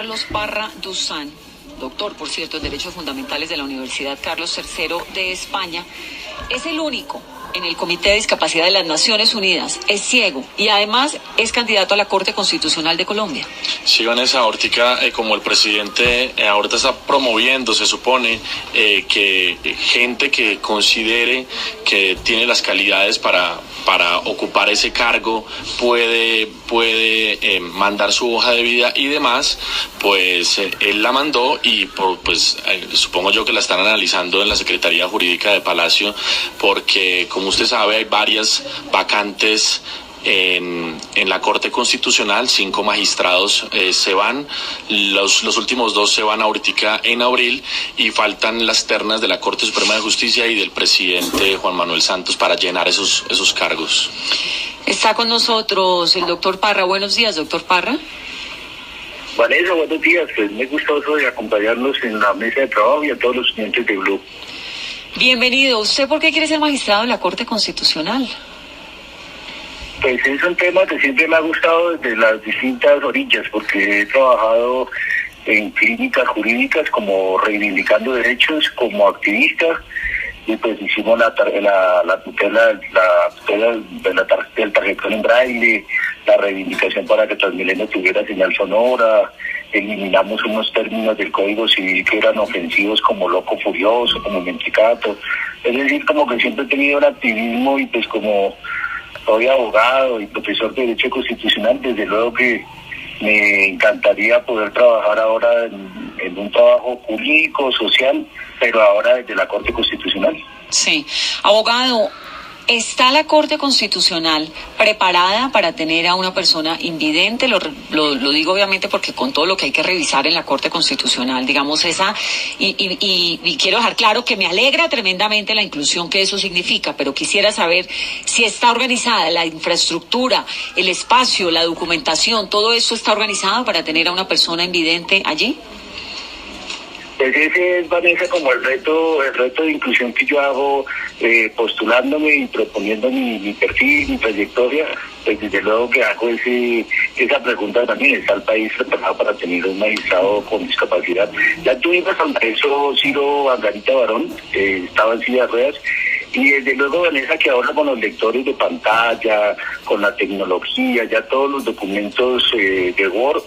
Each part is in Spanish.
Carlos Parra Duzán, doctor, por cierto, en Derechos Fundamentales de la Universidad Carlos III de España, es el único en el Comité de Discapacidad de las Naciones Unidas, es ciego y además es candidato a la Corte Constitucional de Colombia. Sí, Vanessa, ahorita como el presidente ahorita está promoviendo, se supone, que gente que considere que tiene las calidades para ocupar ese cargo puede mandar su hoja de vida y demás, pues él la mandó y pues supongo yo que la están analizando en la Secretaría Jurídica de Palacio, porque como usted sabe hay varias vacantes en la Corte Constitucional. 5 magistrados se van, los últimos 2 se van ahorita en abril y faltan las ternas de la Corte Suprema de Justicia y del presidente Juan Manuel Santos para llenar esos cargos. Está con nosotros el doctor Parra. Buenos días, doctor Parra. Vanessa, buenos días. Pues muy gustoso de acompañarnos en la mesa de trabajo y a todos los clientes de Blue. Bienvenido. ¿Usted por qué quiere ser magistrado en la Corte Constitucional? Pues es un tema que siempre me ha gustado desde las distintas orillas, porque he trabajado en clínicas jurídicas como reivindicando derechos, como activista, y pues hicimos la tutela del tarjetón en braille, la reivindicación para que Transmilenio tuviera señal sonora, eliminamos unos términos del Código Civil que eran ofensivos como loco furioso, como mentecato. Es decir, como que siempre he tenido un activismo y pues como soy abogado y profesor de Derecho Constitucional, desde luego que me encantaría poder trabajar ahora en un trabajo jurídico, social, pero ahora desde la Corte Constitucional. Sí. Abogado, ¿está la Corte Constitucional preparada para tener a una persona invidente? Lo digo obviamente porque con todo lo que hay que revisar en la Corte Constitucional, digamos y quiero dejar claro que me alegra tremendamente la inclusión que eso significa, pero quisiera saber si está organizada la infraestructura, el espacio, la documentación, todo eso está organizado para tener a una persona invidente allí. Pues ese es, Vanessa, como el reto de inclusión que yo hago, postulándome y proponiendo mi perfil, mi trayectoria. Pues desde luego que hago esa pregunta también: ¿está el país preparado para tener un magistrado con discapacidad? Ya tuvimos al maestro Ciro Angarita Barón, estaba en silla de ruedas, y desde luego, Vanessa, que ahora con los lectores de pantalla, con la tecnología, ya todos los documentos de Word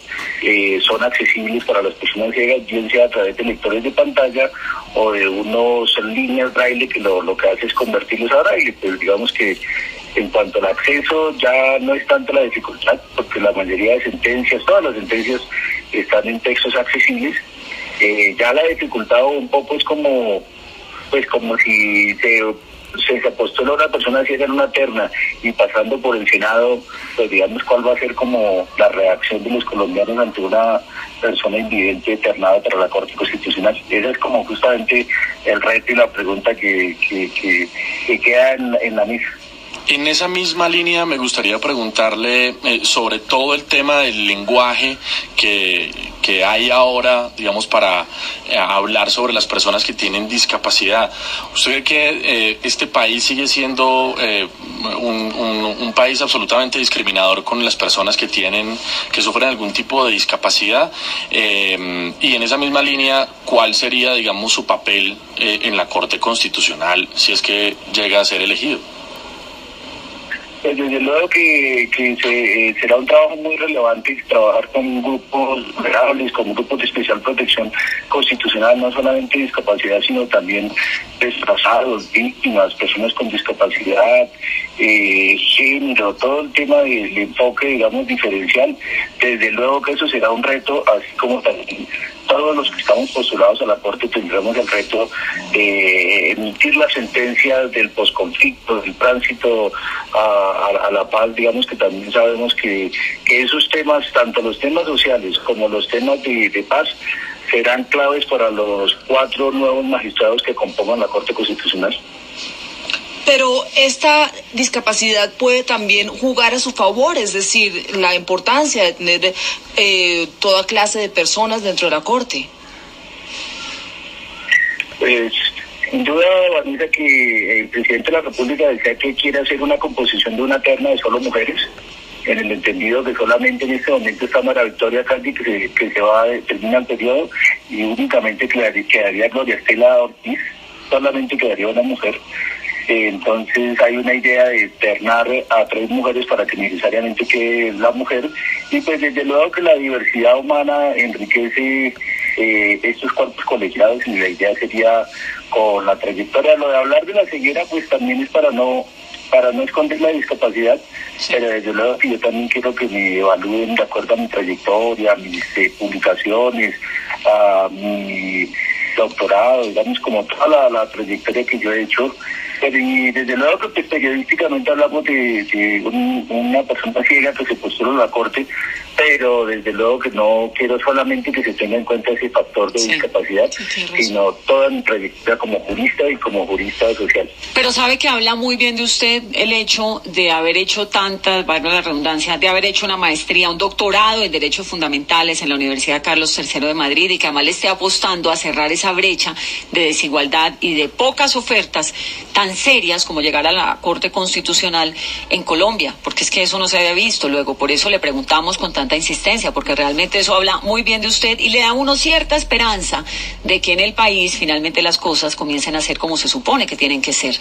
son accesibles para las personas ciegas, bien sea a través de lectores de pantalla o de unos líneas braille que lo que hace es convertirlos a braille. Pues digamos que en cuanto al acceso ya no es tanto la dificultad, porque la mayoría de sentencias, todas las sentencias están en textos accesibles. Ya la dificultad un poco es como si se postula una persona ciega en una terna y pasando por el Senado, pues digamos cuál va a ser como la reacción de los colombianos ante una persona invidente ternada para la Corte Constitucional. Ese es como justamente el reto y la pregunta que queda en la mesa. En esa misma línea me gustaría preguntarle sobre todo el tema del lenguaje que hay ahora, digamos, para hablar sobre las personas que tienen discapacidad. ¿Usted cree que este país sigue siendo un país absolutamente discriminador con las personas que sufren algún tipo de discapacidad? Y en esa misma línea, ¿cuál sería, digamos, su papel en la Corte Constitucional si es que llega a ser elegido? Pues desde luego que será un trabajo muy relevante trabajar con grupos vulnerables, con grupos de especial protección constitucional, no solamente discapacidad, sino también desplazados, víctimas, personas con discapacidad, género, todo el tema del enfoque, digamos, diferencial. Desde luego que eso será un reto, así como también todos los que estamos postulados a la Corte tendremos el reto de emitir las sentencias del posconflicto, del tránsito a la paz. Digamos que también sabemos que esos temas, tanto los temas sociales como los temas de paz, serán claves para los 4 nuevos magistrados que compongan la Corte Constitucional. Pero esta discapacidad puede también jugar a su favor, es decir, la importancia de tener toda clase de personas dentro de la Corte. Pues sin duda, Vanessa, que el presidente de la República decía que quiere hacer una composición de una terna de solo mujeres, en el entendido que solamente en este momento está María Victoria Caldi, que se va, termina el periodo, y únicamente quedaría Gloria Estela Ortiz, solamente quedaría una mujer. Entonces hay una idea de externar a 3 mujeres para que necesariamente quede la mujer, y pues desde luego que la diversidad humana enriquece estos cuerpos colegiados, y la idea sería, con la trayectoria, lo de hablar de la ceguera pues también es para no esconder la discapacidad, sí. Pero desde luego que yo también quiero que me evalúen de acuerdo a mi trayectoria, a mis publicaciones, a mi doctorado, digamos, como toda la trayectoria que yo he hecho. Pero y desde luego que pues, periodísticamente hablamos de una persona ciega que se postula a la corte, pero desde luego que no quiero solamente que se tenga en cuenta ese factor de discapacidad, sino toda mi trayectoria como jurista y como jurista social. Pero sabe que habla muy bien de usted el hecho de haber hecho tantas, valga la redundancia, de haber hecho una maestría, un doctorado en Derechos Fundamentales en la Universidad Carlos III de Madrid, y que además le esté apostando a cerrar esa brecha de desigualdad y de pocas ofertas tan serias como llegar a la Corte Constitucional en Colombia, porque es que eso no se había visto. Luego, por eso le preguntamos con tanta insistencia, porque realmente eso habla muy bien de usted y le da a uno cierta esperanza de que en el país finalmente las cosas comiencen a ser como se supone que tienen que ser.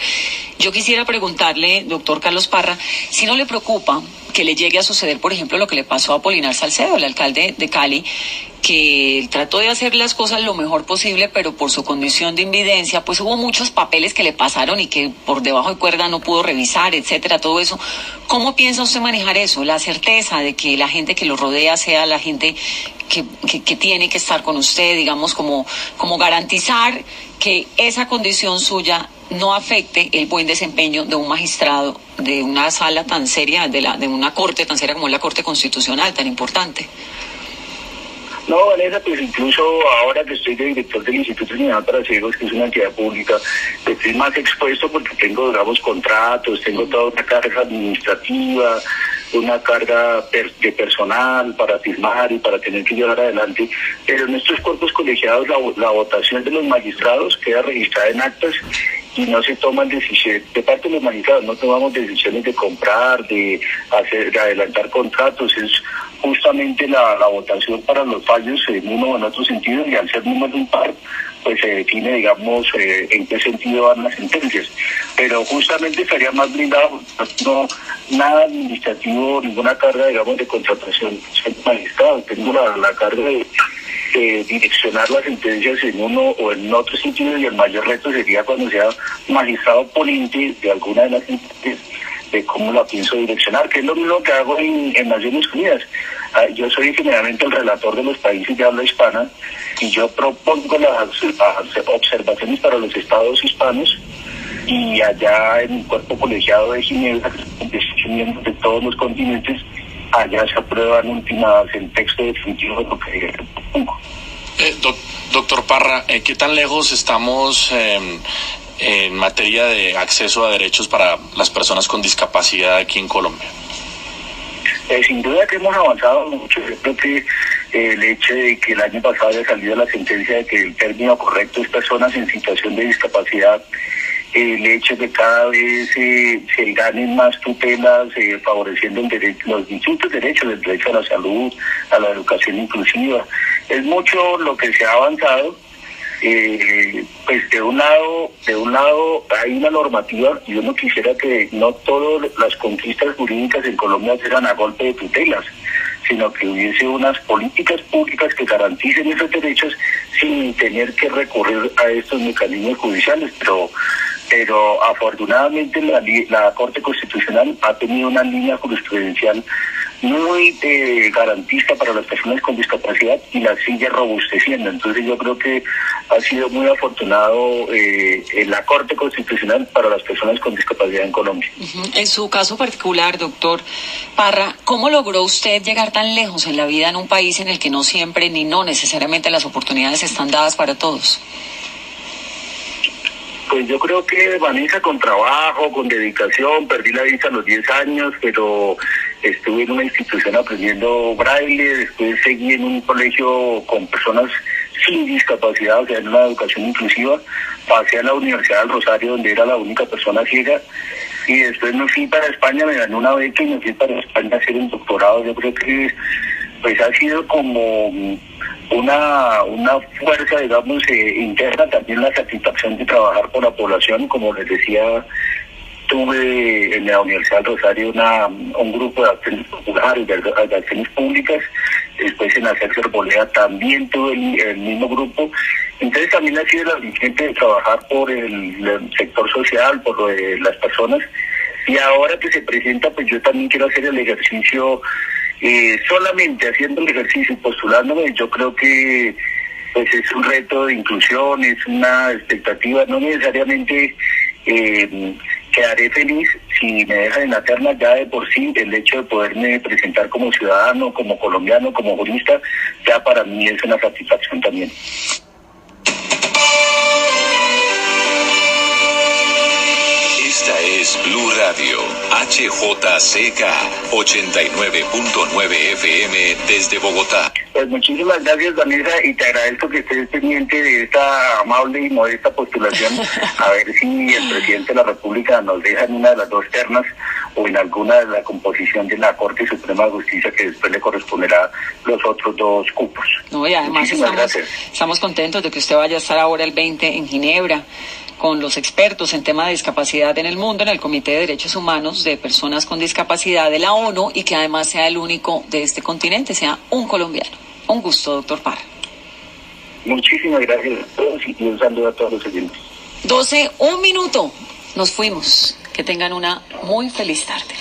Yo quisiera preguntarle, doctor Carlos Parra, si no le preocupa que le llegue a suceder, por ejemplo, lo que le pasó a Apolinar Salcedo, el alcalde de Cali, que trató de hacer las cosas lo mejor posible, pero por su condición de invidencia, pues hubo muchos papeles que le pasaron y que por debajo de cuerda no pudo revisar, etcétera, todo eso. ¿Cómo piensa usted manejar eso? La certeza de que la gente que lo rodea sea la gente que tiene que estar con usted, digamos, como garantizar que esa condición suya no afecte el buen desempeño de un magistrado de una sala tan seria, de una corte tan seria como la Corte Constitucional, tan importante. No, Vanessa, pues incluso ahora que estoy de director del Instituto Nacional para Ciegos, que es una entidad pública, estoy más expuesto porque tengo, digamos, contratos, tengo toda una carga administrativa, una carga de personal para firmar y para tener que llevar adelante, pero en estos cuerpos colegiados la votación de los magistrados queda registrada en actas y no se toman decisiones de parte de los magistrados, no tomamos decisiones de comprar, de adelantar contratos, es justamente la votación para los fallos en uno o en otro sentido, y al ser número impar, pues se define, digamos, en qué sentido van las sentencias. Pero justamente estaría más blindado, no nada administrativo, ninguna carga, digamos, de contratación. Soy magistrado, tengo la carga de direccionar las sentencias en uno o en otro sentido, y el mayor reto sería cuando sea magistrado ponente de alguna de las sentencias, de cómo la pienso direccionar, que es lo mismo que hago en Naciones Unidas. Yo soy generalmente el relator de los países de habla hispana, y yo propongo las observaciones para los estados hispanos, y allá en el cuerpo colegiado de Ginebra, miembros de todos los continentes, allá se aprueban últimas el texto definitivo de lo que propongo. Doctor Parra, ¿qué tan lejos estamos en materia de acceso a derechos para las personas con discapacidad aquí en Colombia? Sin duda que hemos avanzado mucho. Yo creo que el hecho de que el año pasado haya salido la sentencia de que el término correcto es personas en situación de discapacidad, el hecho de que cada vez se ganen más tutelas favoreciendo los distintos derechos, el derecho a la salud, a la educación inclusiva. Es mucho lo que se ha avanzado. Pues de un lado hay una normativa, y uno quisiera que no todas las conquistas jurídicas en Colombia sean a golpe de tutelas, sino que hubiese unas políticas públicas que garanticen esos derechos sin tener que recurrir a estos mecanismos judiciales, pero afortunadamente la Corte Constitucional ha tenido una línea jurisprudencial muy garantista para las personas con discapacidad, y la sigue robusteciendo. Entonces yo creo que ha sido muy afortunado en la Corte Constitucional para las personas con discapacidad en Colombia. En su caso particular, doctor Parra, ¿cómo logró usted llegar tan lejos en la vida en un país en el que no siempre ni no necesariamente las oportunidades están dadas para todos? Pues yo creo que, Vanessa, con trabajo, con dedicación, perdí la vista a los 10 años, pero estuve en una institución aprendiendo braille, después seguí en un colegio con personas sin discapacidad, o sea, en una educación inclusiva, pasé a la Universidad del Rosario, donde era la única persona ciega, y después me fui para España, me gané una beca y me fui para España a hacer un doctorado. Yo creo que pues ha sido como una fuerza, digamos, interna, también la satisfacción de trabajar con la población. Como les decía, tuve en la Universidad del Rosario un grupo de acciones populares, de acciones públicas. Después en Hacer Serbolea también tuve el mismo grupo. Entonces también ha sido la dirigente de trabajar por el sector social, por lo de las personas. Y ahora que se presenta, pues yo también quiero hacer el ejercicio, solamente haciendo el ejercicio y postulándome. Yo creo que pues es un reto de inclusión, es una expectativa, no necesariamente quedaré feliz si me dejan en la terna. Ya de por sí el hecho de poderme presentar como ciudadano, como colombiano, como jurista, ya para mí es una satisfacción también. Esta es Blue Radio, HJCK, 89.9 FM desde Bogotá. Pues muchísimas gracias, Vanessa, y te agradezco que estés pendiente de esta amable y modesta postulación, a ver si el presidente de la República nos deja en una de las dos ternas o en alguna de la composición de la Corte Suprema de Justicia, que después le corresponderá los otros dos cupos. No, y además estamos contentos de que usted vaya a estar ahora el 20 en Ginebra con los expertos en tema de discapacidad en el mundo, en el Comité de Derechos Humanos de Personas con Discapacidad de la ONU, y que además sea el único de este continente, sea un colombiano. Un gusto, doctor Parra. Muchísimas gracias a todos y un saludo a todos los oyentes. 12, 1 minuto. Nos fuimos. Que tengan una muy feliz tarde.